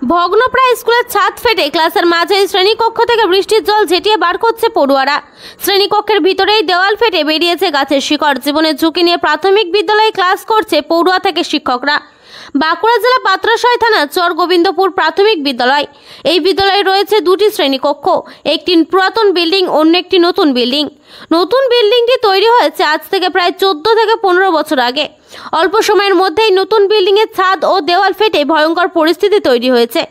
ভগ্নপ্রায় স্কুলের ছাদ ফেটে ক্লাসের মাঝে শ্রেণীকক্ষ থেকে বৃষ্টির জল ঝেঁটিয়ে বার করছে পড়ুয়ারা। শ্রেণীকক্ষের ভিতরেই দেওয়াল ফেটে বেরিয়েছে গাছের শিকড়। জীবনের ঝুঁকি নিয়ে প্রাথমিক বিদ্যালয়ে ক্লাস করছে পড়ুয়া থেকে শিক্ষকরা। বাঁকুড়া জেলা পাত্রাশয় থানা চর গোবিন্দপুর প্রাথমিক বিদ্যালয়। এই বিদ্যালয়ে রয়েছে দুটি শ্রেণীকক্ষ, একটি পুরাতন বিল্ডিং, অন্য একটি নতুন বিল্ডিং। নতুন বিল্ডিংটি তৈরি হয়েছে আজ থেকে প্রায় 14 থেকে 15 বছর আগে। অল্প সময়ের মধ্যেই নতুন বিল্ডিংয়ের ছাদ ও দেওয়াল ফেটে ভয়ঙ্কর পরিস্থিতি তৈরি হয়েছে।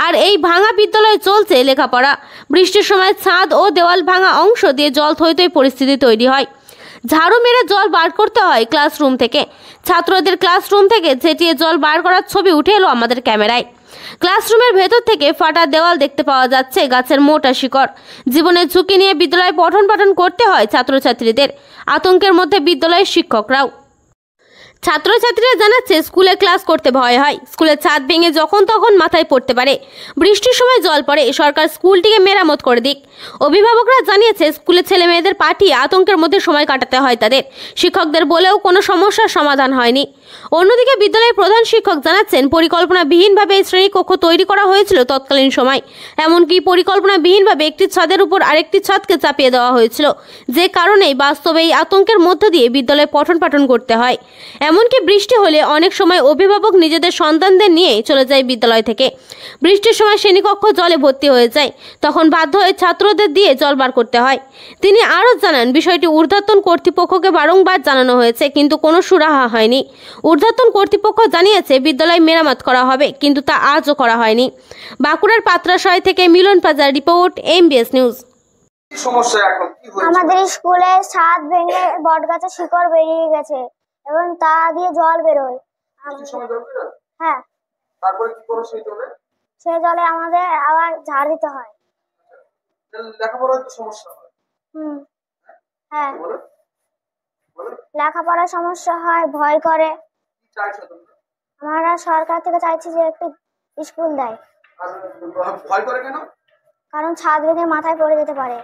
আর এই ভাঙা বিদ্যালয়ে চলছে লেখাপড়া। বৃষ্টির সময় ছাদ ও দেওয়াল ভাঙা অংশ দিয়ে জল থই থই পরিস্থিতি তৈরি হয়। ঝাড়ু মেরে জল বার করতে হয় ক্লাসরুম থেকে। ছাত্রদের ক্লাসরুম থেকে ঝেঁটিয়ে জল বার করার ছবি উঠে এলো আমাদের ক্যামেরায়। ক্লাসরুমের ভেতর থেকে ফাটা দেওয়াল দেখতে পাওয়া যাচ্ছে, গাছের মোটা শিকড়। জীবনের ঝুঁকি নিয়ে বিদ্যালয়ে পঠন পাঠন করতে হয় ছাত্রছাত্রীদের। আতঙ্কের মধ্যে বিদ্যালয়ের শিক্ষকরাও। ছাত্রছাত্রীরা জানাচ্ছে স্কুলে ক্লাস করতে ভয় হয়। স্কুলের ছাদ ভেঙে যখন তখন মাথায় পড়তে পারে। বৃষ্টির সময় জল পড়ে, সরকার স্কুলটিকে মেরামত করে দিক। অভিভাবকরা জানিয়েছে স্কুলে ছেলে মেয়েদের পাঠিয়ে আতঙ্কের মধ্যে সময় কাটাতে হয় তাদের। শিক্ষকদের বলেও কোনো সমস্যার সমাধান হয়নি। অন্যদিকে বিদ্যালয়ের প্রধান শিক্ষক জানাচ্ছেন পরিকল্পনাবিহীনভাবে এই শ্রেণীকক্ষ তৈরি করা হয়েছিল তৎকালীন সময়। এমনকি পরিকল্পনাবিহীনভাবে একটি ছাদের উপর আরেকটি ছাদকে চাপিয়ে দেওয়া হয়েছিল, যে কারণেই বাস্তবে এই আতঙ্কের মধ্য দিয়ে বিদ্যালয়ে পঠন পাঠন করতে হয়। এমনকি বৃষ্টি হলে অনেক সময় অভিভাবক নিজেদের সন্তানদের নিয়ে চলে যায় বিদ্যালয় থেকে। বৃষ্টির সময় শ্রেণীকক্ষ জলে ভর্তি হয়ে যায়, তখন বাধ্য হয়ে ছাত্রদের দিয়ে জল বার করতে হয়। তিনি আরও জানান, বিষয়টি ঊর্ধ্বতন কর্তৃপক্ষকে বারংবার জানানো হয়েছে, কিন্তু কোনো সুরাহা হয়নি। ঊর্ধ্বতন কর্তৃপক্ষ জানিয়েছে বিদ্যালয় মেরামত করা হবে, কিন্তু তা আজও করা হয়নি। বাঁকুড়ার পাত্রাশয় থেকে মিলন পাজার রিপোর্ট, MBS নিউজ। আমাদের স্কুলে ছাদ ভেঙে বটগাছের শিকড় বেরিয়ে গেছে এবং তা দিয়ে জল বেরোয়। হ্যাঁ, তারপরে কি করো সেই জলে? সেই জলে আমাদের আবার ঝাড় দিতে হয়। লেখাপড়ার তো সমস্যা হয়। হ্যাঁ, লেখাপড়ার সমস্যা হয়, ভয় করে। কি চাইছো তোমরা? আমরা সরকার থেকে চাইছি যে একটি স্কুল দেয়। ভয় করে কেন? কারণ ছাদ ভেঙে মাথায় পড়ে যেতে পারে।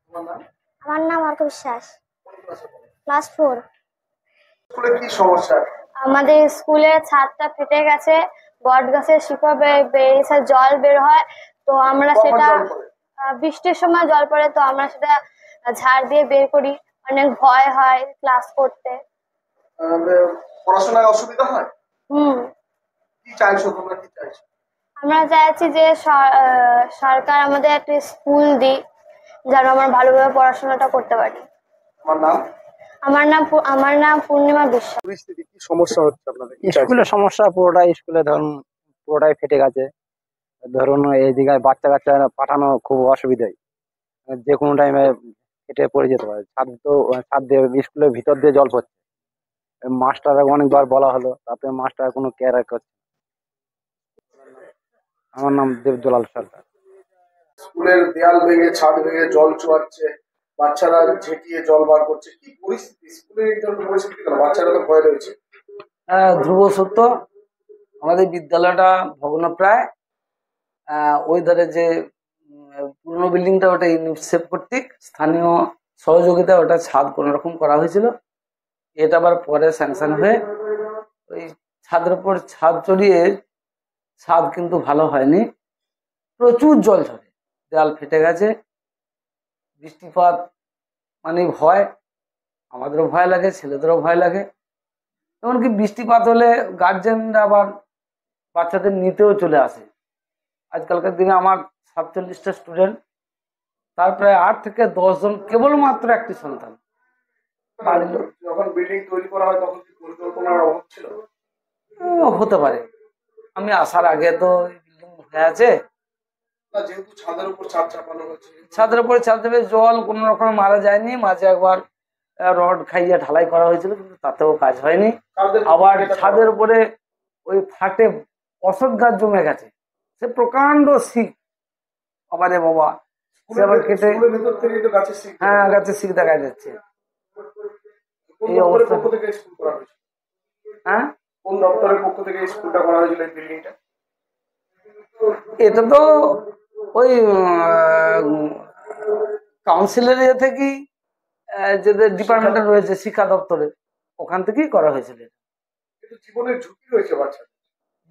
তোমার নাম? আমার নাম অর্ক বিশ্বাস, কোন ক্লাসে পড়ো? ক্লাস 4। স্কুলে কি সমস্যা? আমাদের স্কুলের ছাদটা ফেটে গেছে, বট গাছের শিকড় বেরিয়েছে, জল বের হয়। তো আমরা সেটা বৃষ্টির সময় জল পড়ে, তো আমরা সেটা ঝাড় দিয়ে বের করি। অনেক ভয় হয় ক্লাস করতে। পড়াশোনায় অসুবিধা হয়? কি চাইছো তোমরা, কি চাইছো? আমরা চাইছি যে সরকার আমাদের একটা স্কুল দিক, যেন আমরা ভালোভাবে পড়াশোনাটা করতে পারি। তোমার নাম? আমার নাম পূর্ণিমা বিশ্বাস। পরিস্থিতি কি সমস্যা হচ্ছে আপনাদের? স্কুলের সমস্যা পুরোটাই, স্কুলে ধরুন পুরোটাই ফেটে গেছে। ধরুন এই দিকে বাচ্চা কাচ্চা পাঠানো খুব অসুবিধাই, যে কোনো টাইমে ফেটে পড়ে যেতে পারে। ছাদ দিয়ে স্কুলের ভিতর দিয়ে জল পড়ছে। মাস্টার অনেকবার বলা হলো, তাতে মাস্টার কোনো কেয়ার করছে। আমার নাম দেবদুলাল সরকার। স্কুলের দেয়াল ভেঙে ছাদ ভেঙে জল চুয়াচ্ছে, বাচ্চারা ঝেঁটিয়ে জল বার করছে, কি পরিস্থিতি স্কুলের এই ধরনের পরিস্থিতি? কেন বাচ্চারা তো ভয় রয়েছে। ধ্রুব সত্য, আমাদের বিদ্যালয়টা ভগ্নপ্রায়। ওই ধারে যে পুরনো বিল্ডিংটা, ওটা ইউনিসেফ কর্তৃক স্থানীয় সহযোগিতা ওটা ছাদ কোন রকম করা হয়েছিল। এটা আবার পরে স্যাংশন হয়ে ওই ছাদের উপর ছাদ চড়িয়ে, ছাদ কিন্তু ভালো হয়নি, প্রচুর জল ঝরে, দেয়াল ফেটে গেছে। বৃষ্টিপাত মানে ভয়, আমাদেরও ভয় লাগে, ছেলেদেরও ভয় লাগে। এমনকি বৃষ্টিপাত হলে গার্জেনরা আবার বাচ্চাদের নিতেও চলে আসে। আজকালকার দিনে আমার 47টা স্টুডেন্ট, তার প্রায় 8 থেকে 10 জন কেবলমাত্র একটি সন্তান। যখন বিল্ডিং তৈরি করা হয় তখন কি পরিকল্পনার অভাব ছিল? হতে পারে, আমি আসার আগে তো বিল্ডিং হয়ে আছে। যেহেতু ছাদের উপর ছাদ চাপানো হচ্ছে, ছাদের উপরে ছাদ দেবে, জল কোন রকম মারা যায়নি। মাঝে একবার রড খাইয়ে ঢালাই করা হয়েছিল, কিন্তু তাতেও কাজ হয়নি। আবার ছাদের উপরে ওই ফাটে অশোক গাছ জমে গেছে, সে প্রকাণ্ড শিক। আবারে বাবা, কেটে, হ্যাঁ গাছের শিক দেখা যাচ্ছে। এই অবস্থা। হ্যাঁ, কোন দপ্তরের পক্ষ থেকে স্কুলটা করা হয়েছিল এই বিল্ডিংটা? এটা তো ওই কাউন্সিলের ইয়ে থেকেই, যে ডিপার্টমেন্টে রয়েছে শিক্ষা দপ্তরে, ওখান থেকেই করা হয়েছিল। কিন্তু জীবনের ঝুঁকি রয়েছে বাচ্চাদের।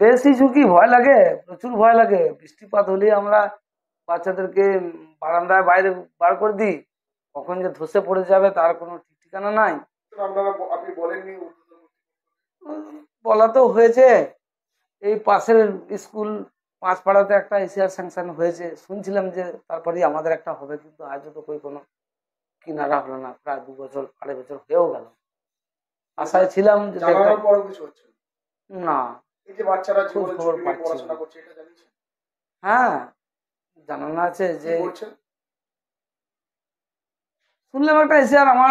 বেশি ঝুঁকি, ভয় লাগে, প্রচুর ভয় লাগে। বৃষ্টিপাত হলেই আমরা বাচ্চাদেরকে বারান্দায় বাইরে বার করে দিই, কখন যে ধসে পড়ে যাবে তার কোনো ঠিক ঠিকানা নাই। আপনি বলেননি বলা তো হয়েছে, এই পাশের স্কুল পাঁচপাড়াতে একটা এশিয়ার স্যাংশন হয়েছে, শুনছিলাম যে তারপরেই আমাদের একটা হবে, কিন্তু আজও তো কোনো কিনারা হলো না। প্রায় 2 বছর 2.5 বছর হয়েও গেল। আশায় ছিলাম যে জানানোর পরও কিছু হচ্ছে না। এই যে বাচ্চারা খোঁজ জীবনে খবর ঝুঁকি নিয়ে পাচ্ছি পড়াশোনা না। করছে এটা জানিয়েছেন? হ্যাঁ, জানানো আছে কি যে বলছেন? শুনলাম একটা এশিয়ার আমার